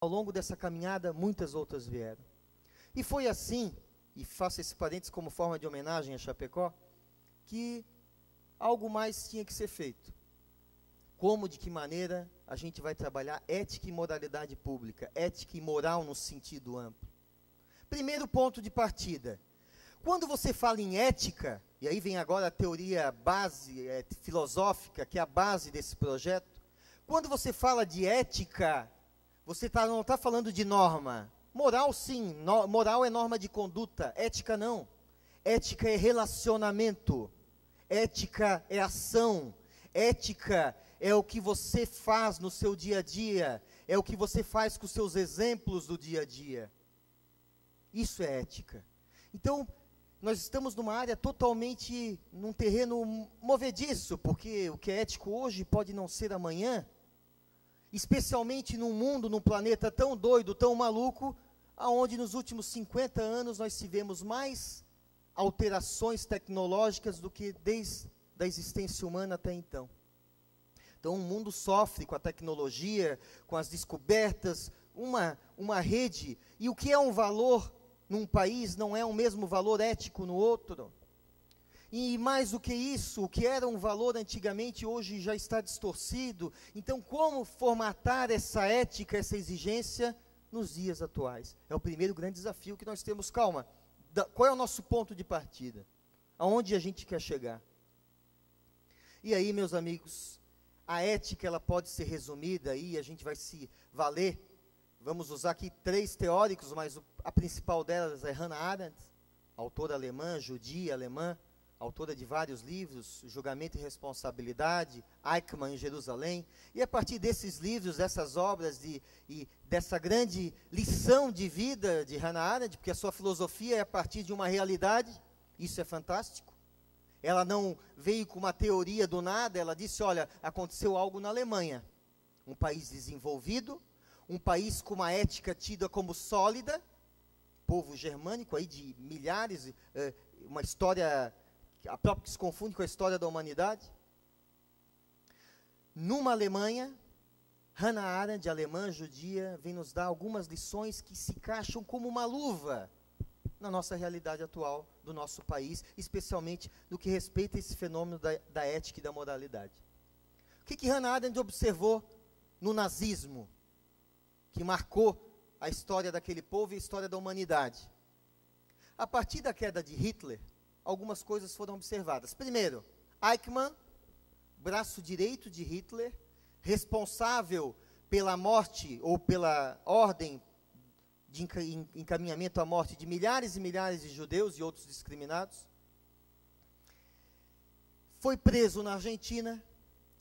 Ao longo dessa caminhada, muitas outras vieram. E foi assim, e faço esse parênteses como forma de homenagem a Chapecó, que algo mais tinha que ser feito. Como, de que maneira a gente vai trabalhar ética e moralidade pública, ética e moral no sentido amplo. Primeiro ponto de partida. Quando você fala em ética, e aí vem agora a teoria base filosófica, que é a base desse projeto, quando você fala de ética, você não está falando de norma. Moral, sim, moral é norma de conduta, ética não. Ética é relacionamento, ética é ação, ética é o que você faz no seu dia a dia, é o que você faz com os seus exemplos do dia a dia. Isso é ética. Então, nós estamos numa área totalmente, num terreno movediço, porque o que é ético hoje pode não ser amanhã, especialmente num mundo, num planeta tão doido, tão maluco, aonde nos últimos 50 anos nós tivemos mais alterações tecnológicas do que desde a existência humana até então. Então o mundo sofre com a tecnologia, com as descobertas, uma rede, e o que é um valor num país não é o mesmo valor ético no outro. E mais do que isso, o que era um valor antigamente, hoje já está distorcido. Então, como formatar essa ética, essa exigência nos dias atuais? É o primeiro grande desafio que nós temos. Calma, qual é o nosso ponto de partida? Aonde a gente quer chegar? E aí, meus amigos, a ética ela pode ser resumida, aí a gente vai se valer. Vamos usar aqui 3 teóricos, mas a principal delas é Hannah Arendt, autora alemã, judia alemã, autora de vários livros, Julgamento e Responsabilidade, Eichmann em Jerusalém, e a partir desses livros, dessas obras, e dessa grande lição de vida de Hannah Arendt, porque a sua filosofia é a partir de uma realidade, isso é fantástico. Ela não veio com uma teoria do nada, ela disse, olha, aconteceu algo na Alemanha, um país desenvolvido, um país com uma ética tida como sólida, povo germânico aí de milhares, uma história a própria que se confunde com a história da humanidade. Numa Alemanha, Hannah Arendt, alemã, judia, vem nos dar algumas lições que se encaixam como uma luva na nossa realidade atual do nosso país, especialmente no que respeita a esse fenômeno da ética e da moralidade. O que Hannah Arendt observou no nazismo, que marcou a história daquele povo e a história da humanidade? A partir da queda de Hitler, algumas coisas foram observadas. Primeiro, Eichmann, braço direito de Hitler, responsável pela morte ou pela ordem de encaminhamento à morte de milhares e milhares de judeus e outros discriminados, foi preso na Argentina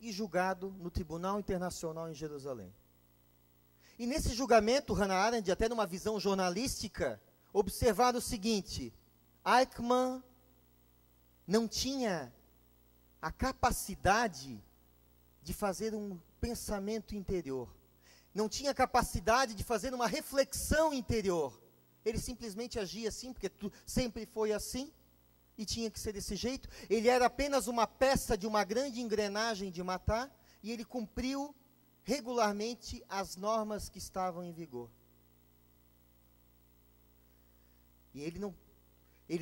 e julgado no Tribunal Internacional em Jerusalém. E nesse julgamento, Hannah Arendt, até numa visão jornalística, observaram o seguinte: Eichmann não tinha a capacidade de fazer um pensamento interior, não tinha capacidade de fazer uma reflexão interior. Ele simplesmente agia assim, porque sempre foi assim, e tinha que ser desse jeito. Ele era apenas uma peça de uma grande engrenagem de matar, e ele cumpriu regularmente as normas que estavam em vigor. E ele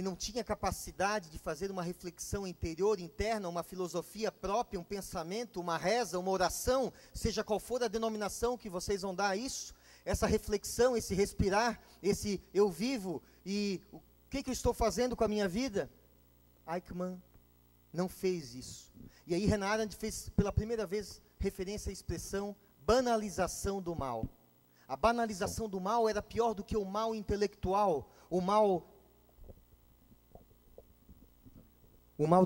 não tinha capacidade de fazer uma reflexão interior, interna, uma filosofia própria, um pensamento, uma reza, uma oração, seja qual for a denominação que vocês vão dar a isso, essa reflexão, esse respirar, esse eu vivo, e o que eu estou fazendo com a minha vida? Eichmann não fez isso. E aí Hannah Arendt fez pela primeira vez referência à expressão banalização do mal. A banalização do mal era pior do que o mal intelectual, o mal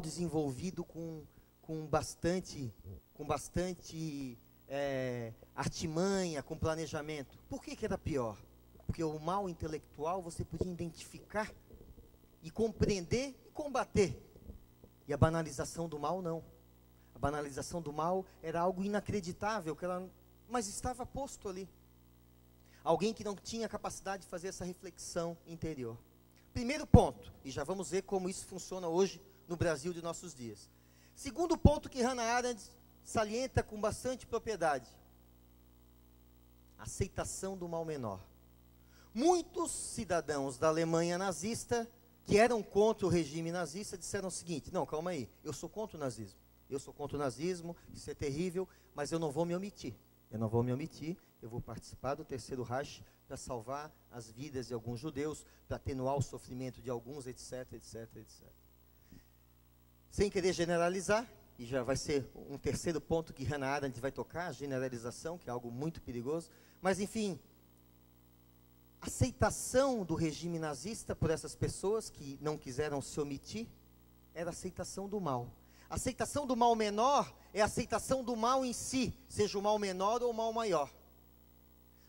desenvolvido com bastante artimanha, com planejamento. Por que era pior? Porque o mal intelectual você podia identificar e compreender e combater. E a banalização do mal não. A banalização do mal era algo inacreditável, mas estava posto ali. Alguém que não tinha capacidade de fazer essa reflexão interior. Primeiro ponto, e já vamos ver como isso funciona hoje no Brasil de nossos dias. Segundo ponto que Hannah Arendt salienta com bastante propriedade. Aceitação do mal menor. Muitos cidadãos da Alemanha nazista, que eram contra o regime nazista, disseram o seguinte: não, calma aí, eu sou contra o nazismo. Eu sou contra o nazismo, isso é terrível, mas eu não vou me omitir. Eu vou participar do Terceiro Reich para salvar as vidas de alguns judeus, para atenuar o sofrimento de alguns, etc, etc, etc. Sem querer generalizar, e já vai ser um terceiro ponto que Hannah Arendt vai tocar, a generalização, que é algo muito perigoso, mas enfim, aceitação do regime nazista por essas pessoas que não quiseram se omitir, era aceitação do mal. A aceitação do mal menor é a aceitação do mal em si, seja o mal menor ou o mal maior.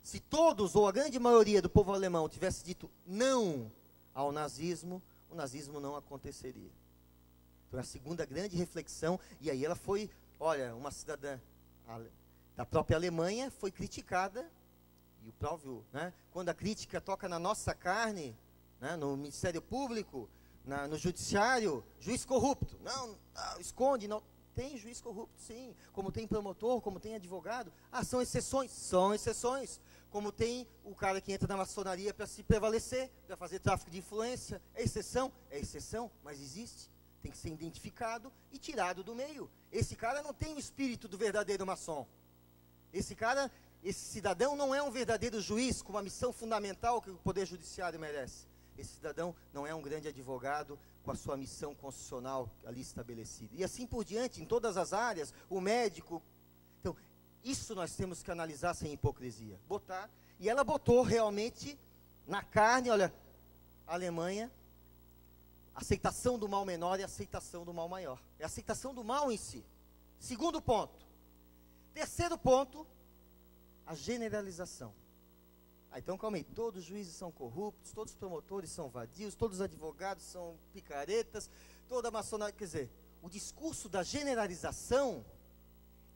Se todos, ou a grande maioria do povo alemão tivesse dito não ao nazismo, o nazismo não aconteceria. Então, a segunda grande reflexão, e aí ela foi, olha, uma cidadã da própria Alemanha foi criticada, e o próprio, né, quando a crítica toca na nossa carne, né, no Ministério Público, no Judiciário, juiz corrupto, não, esconde, não. Tem juiz corrupto, sim, como tem promotor, como tem advogado. São exceções. Como tem o cara que entra na maçonaria para se prevalecer, para fazer tráfico de influência. É exceção, mas existe. Tem que ser identificado e tirado do meio. Esse cara não tem o espírito do verdadeiro maçom. Esse cidadão não é um verdadeiro juiz com uma missão fundamental que o Poder Judiciário merece. Esse cidadão não é um grande advogado com a sua missão constitucional ali estabelecida. E assim por diante, em todas as áreas, o médico. Então, isso nós temos que analisar sem hipocrisia. E ela botou realmente na carne, olha, a Alemanha, aceitação do mal menor e aceitação do mal maior. É a aceitação do mal em si. Segundo ponto. Terceiro ponto, a generalização. Então, calma aí, todos os juízes são corruptos, todos os promotores são vadios, todos os advogados são picaretas, toda a maçonaria, quer dizer, o discurso da generalização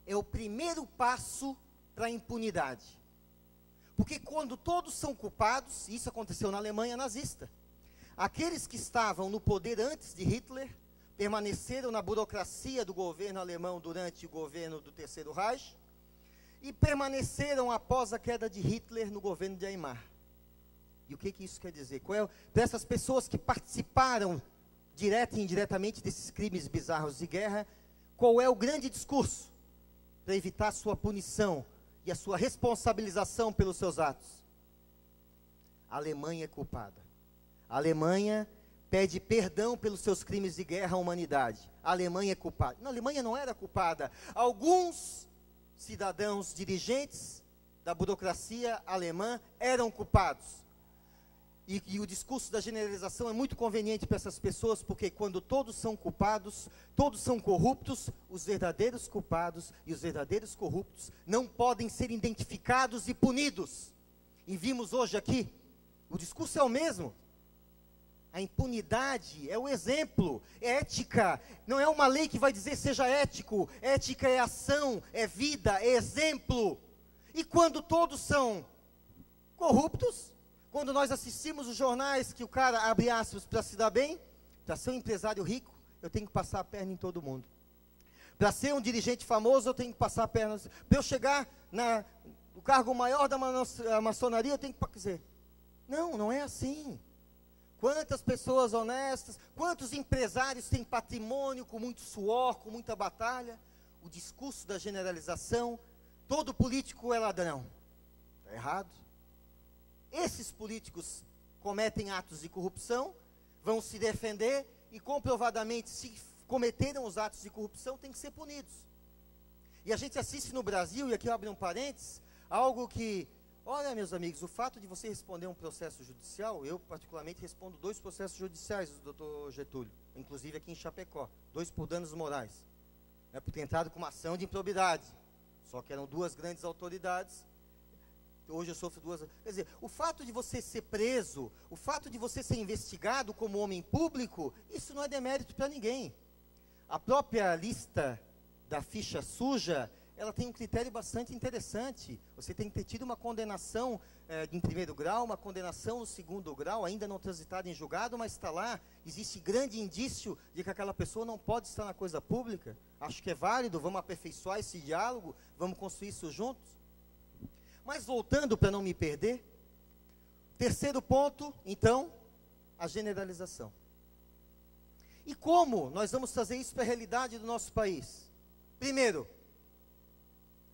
é o primeiro passo para a impunidade. Porque quando todos são culpados, e isso aconteceu na Alemanha nazista, aqueles que estavam no poder antes de Hitler, permaneceram na burocracia do governo alemão durante o governo do Terceiro Reich, e permaneceram após a queda de Hitler no governo de Weimar. E o que isso quer dizer? Para essas pessoas que participaram direta e indiretamente desses crimes bizarros de guerra, qual é o grande discurso para evitar a sua punição e a sua responsabilização pelos seus atos? A Alemanha é culpada. A Alemanha pede perdão pelos seus crimes de guerra à humanidade. A Alemanha é culpada. Não, a Alemanha não era culpada. Alguns cidadãos dirigentes da burocracia alemã eram culpados. E o discurso da generalização é muito conveniente para essas pessoas, porque quando todos são culpados, todos são corruptos, os verdadeiros culpados e os verdadeiros corruptos não podem ser identificados e punidos. E vimos hoje aqui, o discurso é o mesmo. A impunidade é o exemplo, é ética, não é uma lei que vai dizer seja ético, ética é ação, é vida, é exemplo. E quando todos são corruptos, quando nós assistimos os jornais que o cara abre aspas para se dar bem, para ser um empresário rico, eu tenho que passar a perna em todo mundo. Para ser um dirigente famoso, eu tenho que passar a perna. Para eu chegar no cargo maior da maçonaria, eu tenho que... Quer dizer, não é assim. Quantas pessoas honestas, quantos empresários têm patrimônio com muito suor, com muita batalha? O discurso da generalização, todo político é ladrão. Está errado. Esses políticos cometem atos de corrupção, vão se defender e comprovadamente, se cometeram os atos de corrupção, têm que ser punidos. E a gente assiste no Brasil, e aqui eu abro um parênteses, algo que... Olha, meus amigos, o fato de você responder um processo judicial, eu particularmente respondo 2 processos judiciais do doutor Getúlio, inclusive aqui em Chapecó, 2 por danos morais, por ter entrado com uma ação de improbidade, só que eram 2 grandes autoridades, hoje eu sofro 2, quer dizer, o fato de você ser preso, o fato de você ser investigado como homem público, isso não é demérito para ninguém. A própria lista da ficha suja, ela tem um critério bastante interessante. Você tem que ter tido uma condenação em primeiro grau, uma condenação no segundo grau, ainda não transitada em julgado, mas está lá. Existe grande indício de que aquela pessoa não pode estar na coisa pública. Acho que é válido, vamos aperfeiçoar esse diálogo, vamos construir isso juntos. Mas voltando para não me perder, terceiro ponto, então, a generalização. E como nós vamos fazer isso para a realidade do nosso país? Primeiro,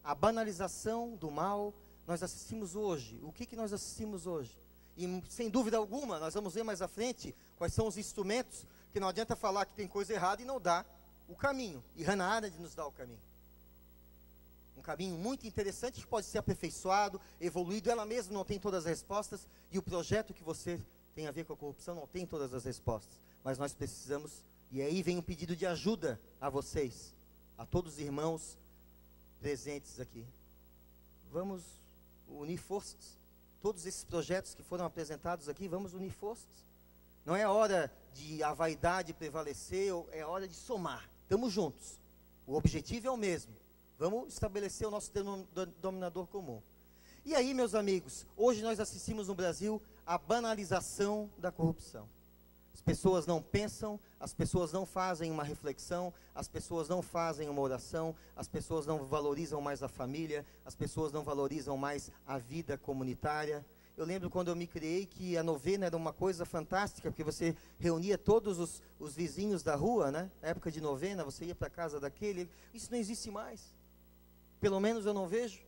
a banalização do mal, nós assistimos hoje. O que nós assistimos hoje? E sem dúvida alguma, nós vamos ver mais à frente quais são os instrumentos, que não adianta falar que tem coisa errada e não dar o caminho. E Hannah Arendt nos dá o caminho. Um caminho muito interessante que pode ser aperfeiçoado, evoluído. Ela mesma não tem todas as respostas, e o projeto que você tem a ver com a corrupção não tem todas as respostas. Mas nós precisamos, e aí vem um pedido de ajuda a vocês, a todos os irmãos presentes aqui. Vamos unir forças. Todos esses projetos que foram apresentados aqui, vamos unir forças. Não é hora de a vaidade prevalecer, é hora de somar. Estamos juntos. O objetivo é o mesmo. Vamos estabelecer o nosso denominador comum. E aí, meus amigos, hoje nós assistimos no Brasil a banalização da corrupção. As pessoas não pensam, as pessoas não fazem uma reflexão, as pessoas não fazem uma oração, as pessoas não valorizam mais a família, as pessoas não valorizam mais a vida comunitária. Eu lembro quando eu me criei que a novena era uma coisa fantástica, porque você reunia todos os vizinhos da rua, né? Na época de novena, você ia para a casa daquele. Isso não existe mais. Pelo menos eu não vejo.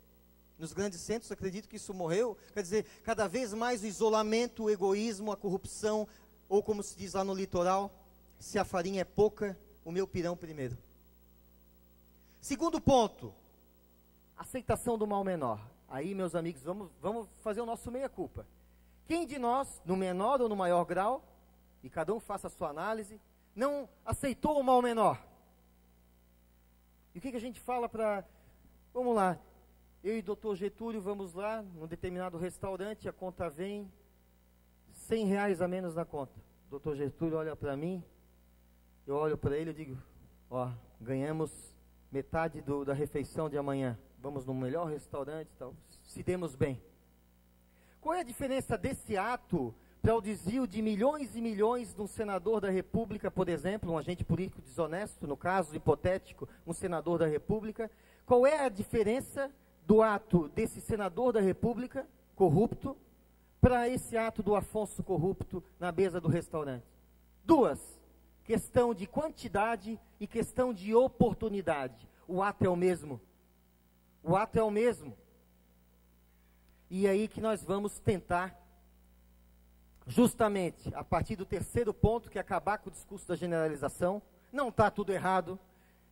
Nos grandes centros, acredito que isso morreu. Quer dizer, cada vez mais o isolamento, o egoísmo, a corrupção, ou como se diz lá no litoral, se a farinha é pouca, o meu pirão primeiro. Segundo ponto, aceitação do mal menor. Aí, meus amigos, vamos fazer o nosso meia-culpa. Quem de nós, no menor ou no maior grau, e cada um faça a sua análise, não aceitou o mal menor? E o que a gente fala para... Vamos lá, eu e o doutor Getúlio vamos lá, num determinado restaurante, a conta vem, R$100 a menos na conta. O doutor Getúlio olha para mim, eu olho para ele e digo, ó, ganhamos metade da refeição de amanhã. Vamos no melhor restaurante e tal, se demos bem. Qual é a diferença desse ato para o desvio de milhões e milhões de um senador da República, por exemplo, um agente político desonesto, no caso hipotético, um senador da República? Qual é a diferença do ato desse senador da República, corrupto, para esse ato do Afonso corrupto na mesa do restaurante? Duas, questão de quantidade e questão de oportunidade. O ato é o mesmo. O ato é o mesmo. E aí que nós vamos tentar, justamente, a partir do terceiro ponto, que é acabar com o discurso da generalização. Não está tudo errado,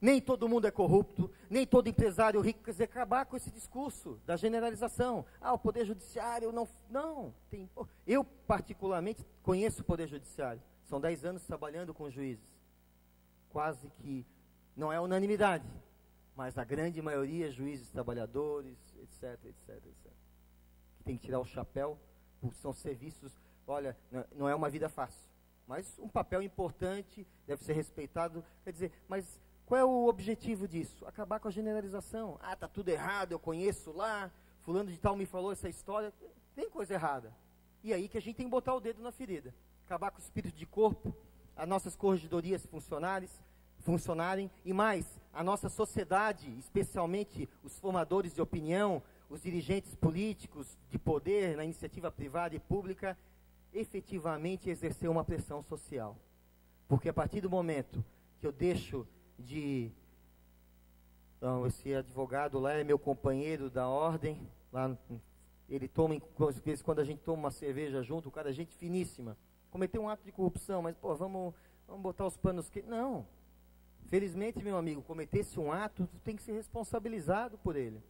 nem todo mundo é corrupto, nem todo empresário rico, quer dizer, acabar com esse discurso da generalização. Ah, o Poder Judiciário não tem... Eu, particularmente, conheço o Poder Judiciário. São 10 anos trabalhando com juízes. Quase que não é unanimidade, mas a grande maioria, juízes, trabalhadores, etc. Que tem que tirar o chapéu, porque são serviços, olha, não é uma vida fácil, mas um papel importante, deve ser respeitado. Quer dizer, mas qual é o objetivo disso? Acabar com a generalização. Ah, está tudo errado, eu conheço lá, fulano de tal me falou essa história. Tem coisa errada. E aí que a gente tem que botar o dedo na ferida. Acabar com o espírito de corpo, as nossas corregedorias funcionarem, e mais, a nossa sociedade, especialmente os formadores de opinião, os dirigentes políticos de poder na iniciativa privada e pública, efetivamente exercer uma pressão social. Porque a partir do momento que eu deixo de... Então, esse advogado lá é meu companheiro da ordem, lá, ele toma, às vezes, quando a gente toma uma cerveja junto, o cara é gente finíssima, cometeu um ato de corrupção, mas, pô, vamos botar os panos que... Não. Felizmente, meu amigo, cometesse um ato, tu tem que ser responsabilizado por ele.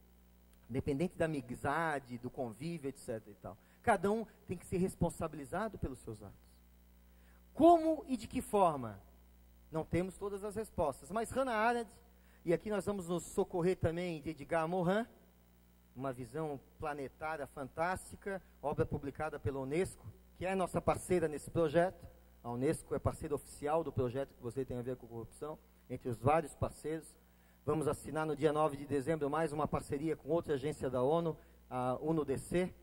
Independente da amizade, do convívio, etc. e tal. Cada um tem que ser responsabilizado pelos seus atos. Como e de que forma? Não temos todas as respostas. Mas Hannah Arendt, e aqui nós vamos nos socorrer também de Edgar Morin, uma visão planetária fantástica, obra publicada pela Unesco, que é nossa parceira nesse projeto. A Unesco é parceira oficial do projeto que você tem a ver com corrupção, entre os vários parceiros. Vamos assinar no dia 9 de dezembro mais uma parceria com outra agência da ONU, a UNODC,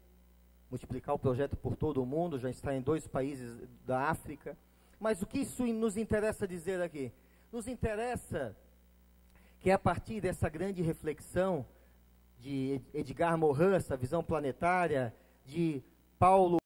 multiplicar o projeto por todo o mundo, já está em 2 países da África. Mas o que isso nos interessa dizer aqui? Nos interessa que a partir dessa grande reflexão de Edgar Morin, essa visão planetária, de Paulo